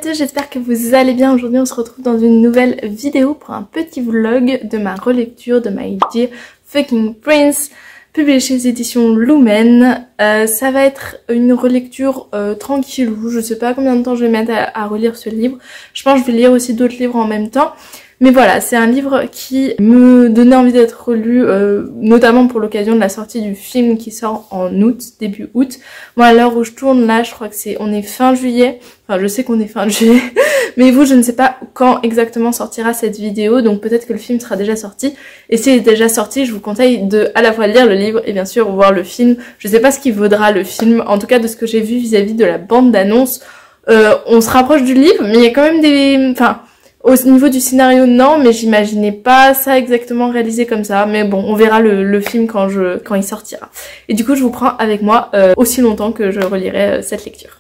tous, j'espère que vous allez bien. Aujourd'hui on se retrouve dans une nouvelle vidéo pour un petit vlog de ma relecture de My Dear Fucking Prince, publié chez les éditions Lumen. Ça va être une relecture tranquillou, je sais pas combien de temps je vais mettre à relire ce livre. Je pense que je vais lire aussi d'autres livres en même temps. Mais voilà, c'est un livre qui me donnait envie d'être relu, notamment pour l'occasion de la sortie du film qui sort en août, début août. Moi, à l'heure où je tourne, là, je crois que on est fin juillet. Enfin, je sais qu'on est fin juillet, mais vous, je ne sais pas quand exactement sortira cette vidéo, donc peut-être que le film sera déjà sorti. Et s'il est déjà sorti, je vous conseille de à la fois lire le livre et bien sûr voir le film. Je sais pas ce qu'il vaudra le film, en tout cas de ce que j'ai vu vis-à-vis de la bande d'annonce. On se rapproche du livre, mais il y a quand même des... Enfin... Au niveau du scénario, non, mais j'imaginais pas ça exactement réalisé comme ça. Mais bon, on verra le film quand il sortira. Et du coup, je vous prends avec moi aussi longtemps que je relirai cette lecture.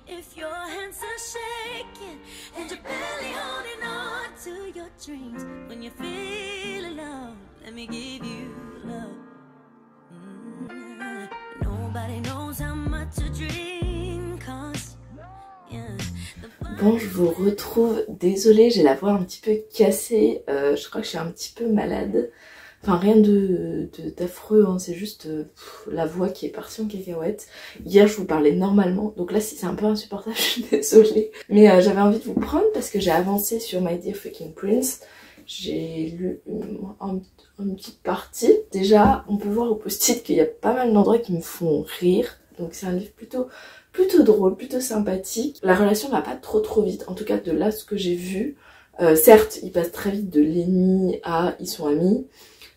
If your hands are shaking and you're barely holding on to your dreams, when you feel alone, let me give you love. Nobody knows how much a dream costs. Bon, je vous retrouve. Désolée, j'ai la voix un petit peu cassée. Je crois que je suis un petit peu malade. Enfin, rien d'affreux, hein, c'est juste la voix qui est partie en cacahuète. Hier, je vous parlais normalement, donc là, si c'est un peu insupportable, je suis désolée. Mais j'avais envie de vous prendre parce que j'ai avancé sur My Dear Fucking Prince. J'ai lu une petite partie. Déjà, on peut voir au post-it qu'il y a pas mal d'endroits qui me font rire. Donc c'est un livre plutôt drôle, plutôt sympathique. La relation va pas trop vite, en tout cas de là, ce que j'ai vu. Certes, il passe très vite de l'ennemi à ils sont amis.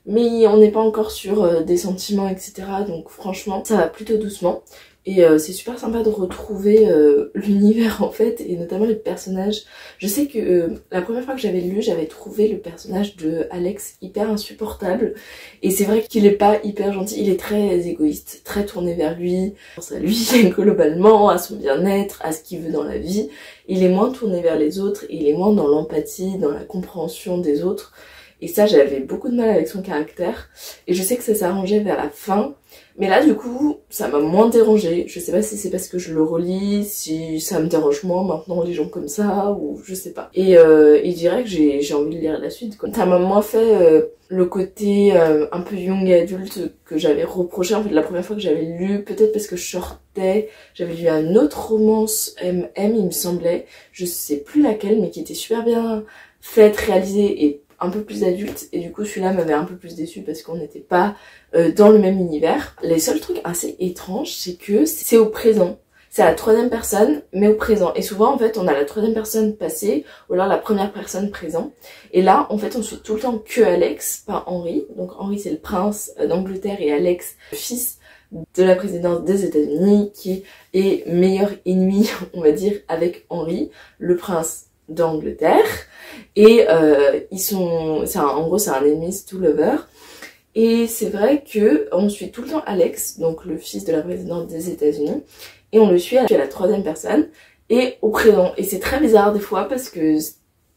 Mais on n'est pas encore sur des sentiments, etc. Donc franchement, ça va plutôt doucement. Et c'est super sympa de retrouver l'univers en fait, et notamment les personnages. Je sais que la première fois que j'avais lu, j'avais trouvé le personnage de Alex hyper insupportable. Et c'est vrai qu'il est pas hyper gentil, il est très égoïste, très tourné vers lui. Il pense à lui globalement, à son bien-être, à ce qu'il veut dans la vie. Il est moins tourné vers les autres, et il est moins dans l'empathie, dans la compréhension des autres. Et ça, j'avais beaucoup de mal avec son caractère. Et je sais que ça s'arrangeait vers la fin. Mais là, du coup, ça m'a moins dérangée. Je sais pas si c'est parce que je le relis, si ça me dérange moins maintenant les gens comme ça, ou je sais pas. Et je dirais que j'ai envie de lire la suite, quoi. Ça m'a moins fait le côté un peu young et adulte que j'avais reproché. En fait, la première fois que j'avais lu, peut-être parce que je sortais, j'avais lu un autre romance MM, il me semblait. Je sais plus laquelle, mais qui était super bien faite, réalisée et un peu plus adulte, et du coup celui-là m'avait un peu plus déçue parce qu'on n'était pas dans le même univers. Les seuls trucs assez étranges, c'est que c'est au présent. C'est à la troisième personne, mais au présent. Et souvent, en fait, on a la troisième personne passée, ou alors la première personne présent. Et là, en fait, on suit tout le temps que Alex, pas Henry. Donc Henry, c'est le prince d'Angleterre, et Alex, le fils de la présidence des États-Unis, qui est meilleur ennemi, on va dire, avec Henry, le prince d'Angleterre. Et en gros c'est un enemies to lover. Et c'est vrai que on suit tout le temps Alex, donc le fils de la présidente des États-Unis, et on le suit à la troisième personne et au présent. Et c'est très bizarre des fois parce que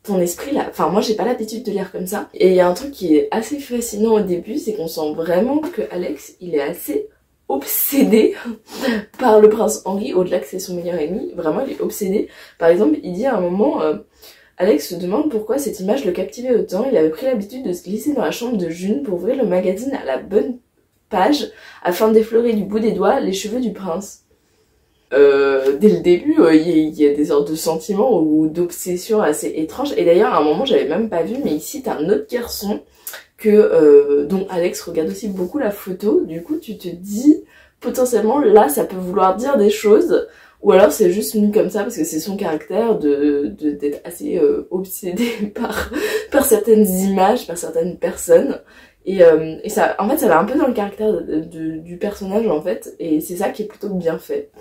ton esprit là, enfin moi j'ai pas l'habitude de lire comme ça. Et il y a un truc qui est assez fascinant au début, c'est qu'on sent vraiment que Alex il est assez obsédé par le prince Henry, au-delà que c'est son meilleur ennemi. Vraiment il est obsédé. Par exemple, il dit à un moment Alex se demande pourquoi cette image le captivait autant. Il avait pris l'habitude de se glisser dans la chambre de June pour ouvrir le magazine à la bonne page afin d'effleurer du bout des doigts les cheveux du prince. Dès le début, il y a des sortes de sentiments ou d'obsessions assez étranges. Et d'ailleurs, à un moment, j'avais même pas vu, mais ici, t'as un autre garçon dont Alex regarde aussi beaucoup la photo. Du coup, tu te dis, potentiellement, là, ça peut vouloir dire des choses. Ou alors c'est juste mis comme ça parce que c'est son caractère d'être assez obsédé par certaines images, par certaines personnes. Et ça, en fait, ça va un peu dans le caractère du personnage en fait. Et c'est ça qui est plutôt bien fait.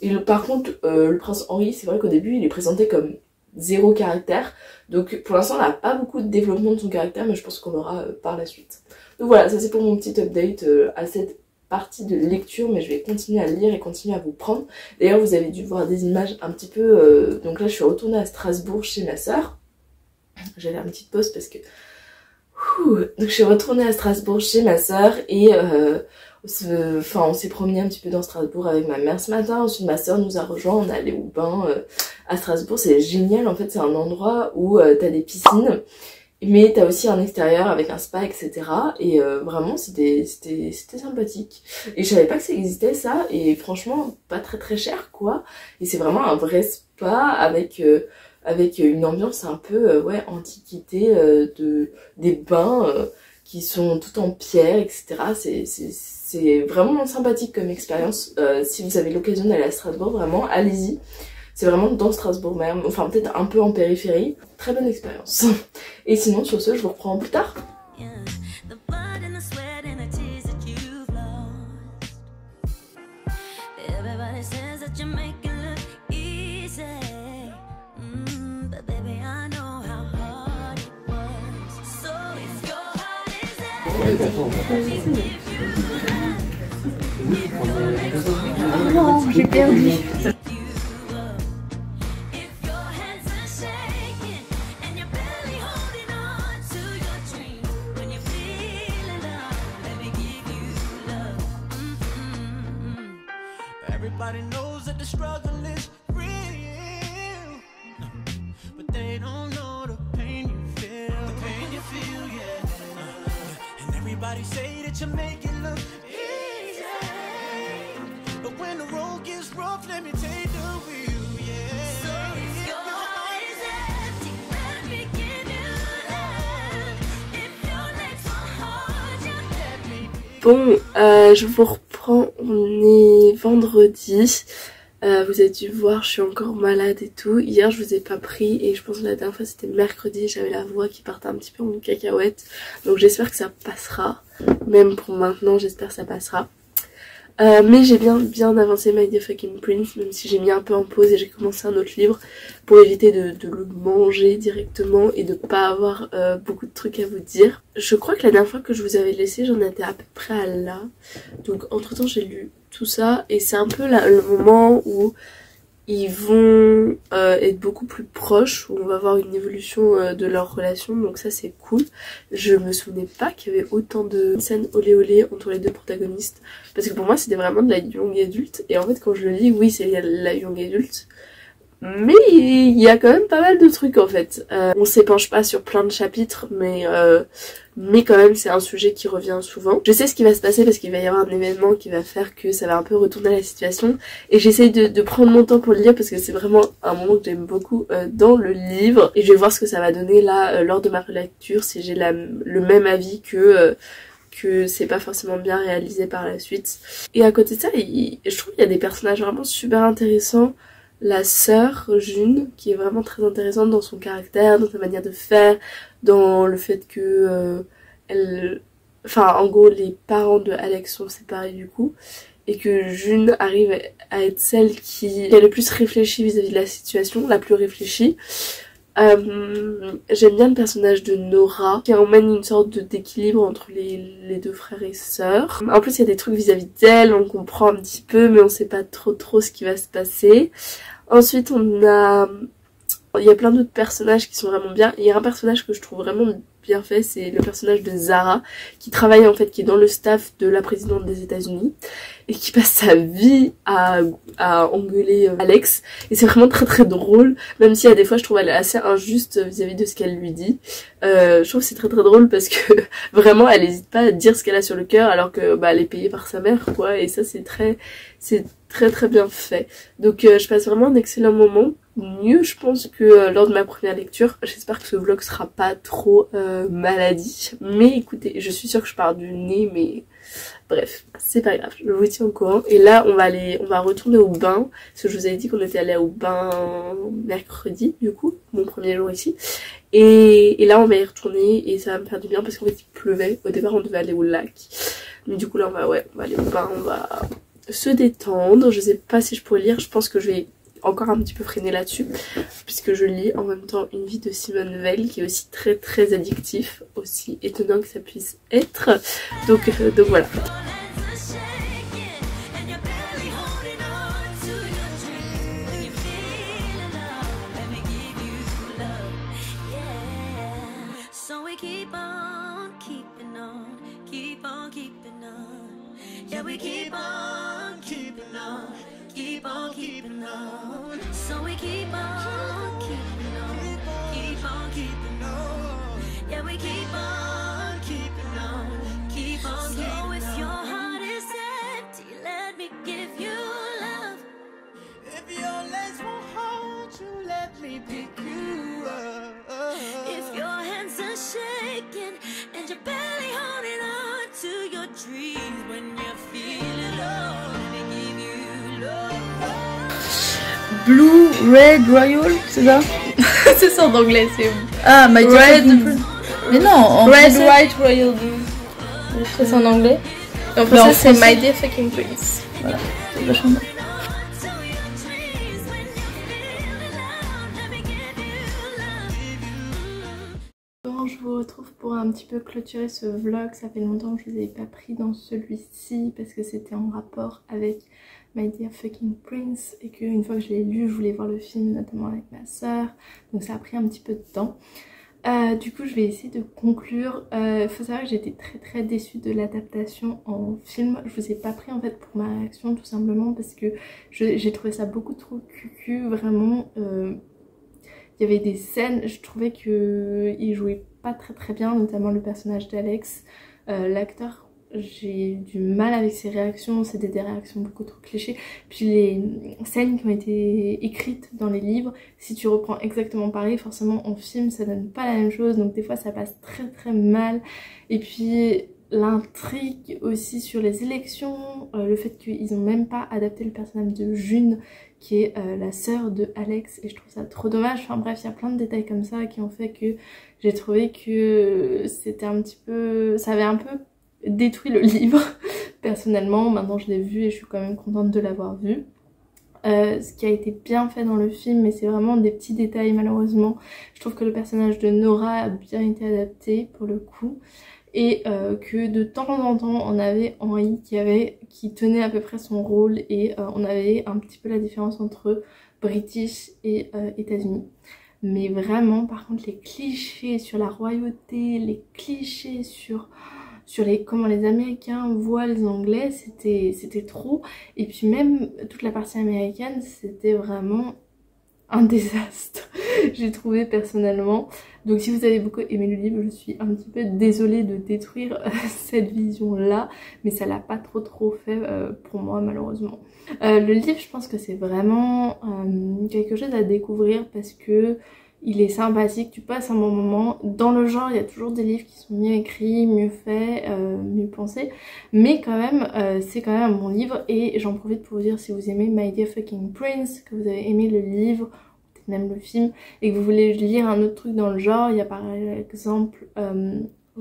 Et par contre, le prince Henry, c'est vrai qu'au début, il est présenté comme zéro caractère. Donc pour l'instant, on n'a pas beaucoup de développement de son caractère, mais je pense qu'on l'aura par la suite. Donc voilà, ça c'est pour mon petit update à cette partie de lecture, mais je vais continuer à lire et continuer à vous prendre. D'ailleurs vous avez dû voir des images un petit peu, donc là je suis retournée à Strasbourg chez ma soeur. J'avais une petite pause parce que donc je suis retournée à Strasbourg chez ma soeur et on s'est promené un petit peu dans Strasbourg avec ma mère ce matin. Ensuite ma soeur nous a rejoint, on est allé au bain à Strasbourg. C'est génial, en fait c'est un endroit où t'as des piscines mais t'as aussi un extérieur avec un spa, etc. Et vraiment c'était sympathique. Et je savais pas que ça existait ça, et franchement pas très cher quoi. Et c'est vraiment un vrai spa avec une ambiance un peu ouais, antiquité, des bains qui sont tout en pierre, etc. C'est vraiment sympathique comme expérience. Si vous avez l'occasion d'aller à Strasbourg, vraiment allez-y. C'est vraiment dans Strasbourg même, enfin peut-être un peu en périphérie. Très bonne expérience. Et sinon sur ce, je vous reprends plus tard. Non, j'ai perdu. Everybody knows that the struggle is real, but they don't know the pain you feel. The pain you feel, yeah. And everybody say that you make it look easy, but when the road gets rough, let me take the wheel, yeah. So if your heart is empty, let me give you love. If your legs are hard, just let me be. Bon, je vous reprends, on est vendredi. Vous avez dû voir, je suis encore malade et tout. Hier je vous ai pas pris et je pense que la dernière fois c'était mercredi, j'avais la voix qui partait un petit peu en cacahuète. Donc j'espère que ça passera. Même pour maintenant, j'espère que ça passera. Mais j'ai bien avancé My Dear Fucking Prince, même si j'ai mis un peu en pause et j'ai commencé un autre livre pour éviter de le manger directement et de pas avoir beaucoup de trucs à vous dire. Je crois que la dernière fois que je vous avais laissé, j'en étais à peu près à là. Donc entre temps j'ai lu tout ça et c'est un peu le moment où ils vont être beaucoup plus proches, où on va voir une évolution de leur relation, donc ça c'est cool. Je me souvenais pas qu'il y avait autant de scènes olé olé entre les deux protagonistes, parce que pour moi c'était vraiment de la young adulte, et en fait quand je le lis, oui c'est la young adulte, mais il y a quand même pas mal de trucs en fait. On s'épanche pas sur plein de chapitres, mais quand même c'est un sujet qui revient souvent. Je sais ce qui va se passer parce qu'il va y avoir un événement qui va faire que ça va un peu retourner la situation, et j'essaye de prendre mon temps pour le lire parce que c'est vraiment un moment que j'aime beaucoup dans le livre, et je vais voir ce que ça va donner là lors de ma relecture, si j'ai le même avis que c'est pas forcément bien réalisé par la suite. Et à côté de ça, je trouve qu'il y a des personnages vraiment super intéressants. La sœur June, qui est vraiment très intéressante dans son caractère, dans sa manière de faire, dans le fait que en gros les parents de Alex sont séparés du coup, et que June arrive à être celle qui est le plus réfléchie vis-à-vis de la situation, la plus réfléchie. J'aime bien le personnage de Nora qui emmène une sorte d'équilibre entre les deux frères et sœurs. En plus il y a des trucs vis-à-vis d'elle, on comprend un petit peu mais on sait pas trop ce qui va se passer. Ensuite il y a plein d'autres personnages qui sont vraiment bien. Il y a un personnage que je trouve vraiment bien fait, c'est le personnage de Zara qui travaille en fait, qui est dans le staff de la présidente des États-Unis et qui passe sa vie à engueuler Alex, et c'est vraiment très drôle, même si à des fois je trouve elle est assez injuste vis-à-vis de ce qu'elle lui dit. Je trouve que c'est très drôle parce que vraiment elle hésite pas à dire ce qu'elle a sur le cœur alors que elle est payée par sa mère quoi, et ça c'est très bien fait. Donc je passe vraiment un excellent moment, mieux je pense que lors de ma première lecture. J'espère que ce vlog sera pas trop maladie, mais écoutez, je suis sûre que je pars du nez, mais bref, c'est pas grave, je vous tiens au courant. Et là on va retourner au bain, parce que je vous avais dit qu'on était allé au bain mercredi du coup, mon premier jour ici, et là on va y retourner et ça va me faire du bien parce qu'en fait il pleuvait. Au départ on devait aller au lac, mais du coup là on va aller au bain, on va se détendre. Je sais pas si je pourrais lire, je pense que je vais encore un petit peu freiner là-dessus puisque je lis en même temps Une vie de Simone Veil qui est aussi très addictif, aussi étonnant que ça puisse être, donc voilà. we keep on keeping on, keep on keeping on. So we keep on keeping on, keep on keeping on. Yeah, we keep on keeping on, keep on keeping on. So if your heart is empty, let me give you love. If your legs won't hold you, let me pick you up. If your hands are shaking and you're barely holding on to your dreams, when you're feeling low, let me give you love. Blue, Red, Royal, c'est ça? C'est ça en anglais, c'est... Ah, My Dear Fucking Prince. Mais non, en Red, français... White, Royal Blue. Ça c'est en anglais. Et en français c'est My Dear Fucking Prince. Voilà, c'est vachement bien. Je vous retrouve pour un petit peu clôturer ce vlog. Ça fait longtemps que je ne vous avais pas pris dans celui-ci parce que c'était en rapport avec My Dear Fucking Prince et qu'une fois que je l'ai lu, je voulais voir le film notamment avec ma soeur. Donc ça a pris un petit peu de temps. Du coup je vais essayer de conclure. Faut savoir que j'étais très déçue de l'adaptation en film. Je vous ai pas pris en fait pour ma réaction tout simplement parce que j'ai trouvé ça beaucoup trop cucu, vraiment. Il y avait des scènes, je trouvais qu'il jouait pas très bien, notamment le personnage d'Alex. L'acteur, j'ai du mal avec ses réactions, c'était des réactions beaucoup trop clichés. Puis les scènes qui ont été écrites dans les livres, si tu reprends exactement pareil, forcément en film ça donne pas la même chose, donc des fois ça passe très mal. Et puis l'intrigue aussi sur les élections, le fait qu'ils ont même pas adapté le personnage de June qui est la sœur de Alex, et je trouve ça trop dommage. Enfin bref, il y a plein de détails comme ça qui ont fait que j'ai trouvé que c'était un petit peu... ça avait un peu détruit le livre personnellement. Maintenant je l'ai vu et je suis quand même contente de l'avoir vu. Ce qui a été bien fait dans le film, mais c'est vraiment des petits détails malheureusement. Je trouve que le personnage de Nora a bien été adapté pour le coup. Et que de temps en temps on avait Henry qui tenait à peu près son rôle, et on avait un petit peu la différence entre British et États-Unis. Mais vraiment par contre les clichés sur la royauté, les clichés sur comment les Américains voient les Anglais, c'était trop. Et puis même toute la partie américaine, c'était vraiment un désastre, j'ai trouvé personnellement. Donc si vous avez beaucoup aimé le livre, je suis un petit peu désolée de détruire cette vision là, mais ça l'a pas trop fait pour moi malheureusement. Le livre, je pense que c'est vraiment quelque chose à découvrir parce que il est sympathique, tu passes un bon moment. Dans le genre, il y a toujours des livres qui sont mieux écrits, mieux faits, mieux pensés, mais quand même c'est quand même un bon livre. Et j'en profite pour vous dire, si vous aimez My Dear Fucking Prince, que vous avez aimé le livre, même le film, et que vous voulez lire un autre truc dans le genre, il y a par exemple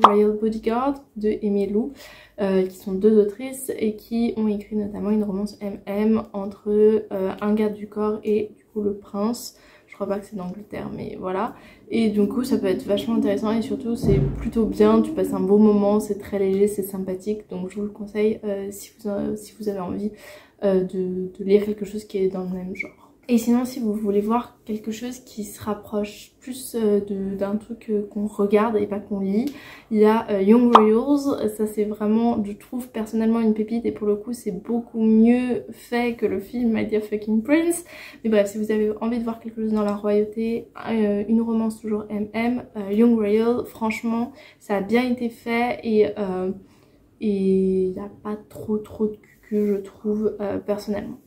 Royal Bodyguard de Aimée Lou, qui sont deux autrices et qui ont écrit notamment une romance MM entre un garde du corps et du coup le prince. Je crois pas que c'est d'Angleterre, mais voilà. Et du coup ça peut être vachement intéressant, et surtout c'est plutôt bien, tu passes un beau moment, c'est très léger, c'est sympathique. Donc je vous le conseille si vous avez envie de lire quelque chose qui est dans le même genre. Et sinon, si vous voulez voir quelque chose qui se rapproche plus d'un truc qu'on regarde et pas qu'on lit, il y a Young Royals. Ça c'est vraiment, je trouve personnellement, une pépite, et pour le coup c'est beaucoup mieux fait que le film My Dear Fucking Prince. Mais bref, si vous avez envie de voir quelque chose dans la royauté, une romance toujours MM, Young Royal, franchement ça a bien été fait, et il n'y a pas trop de cucu, je trouve personnellement.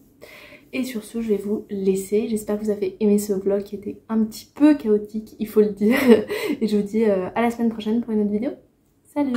Et sur ce, je vais vous laisser. J'espère que vous avez aimé ce vlog qui était un petit peu chaotique, il faut le dire. Et je vous dis à la semaine prochaine pour une autre vidéo. Salut!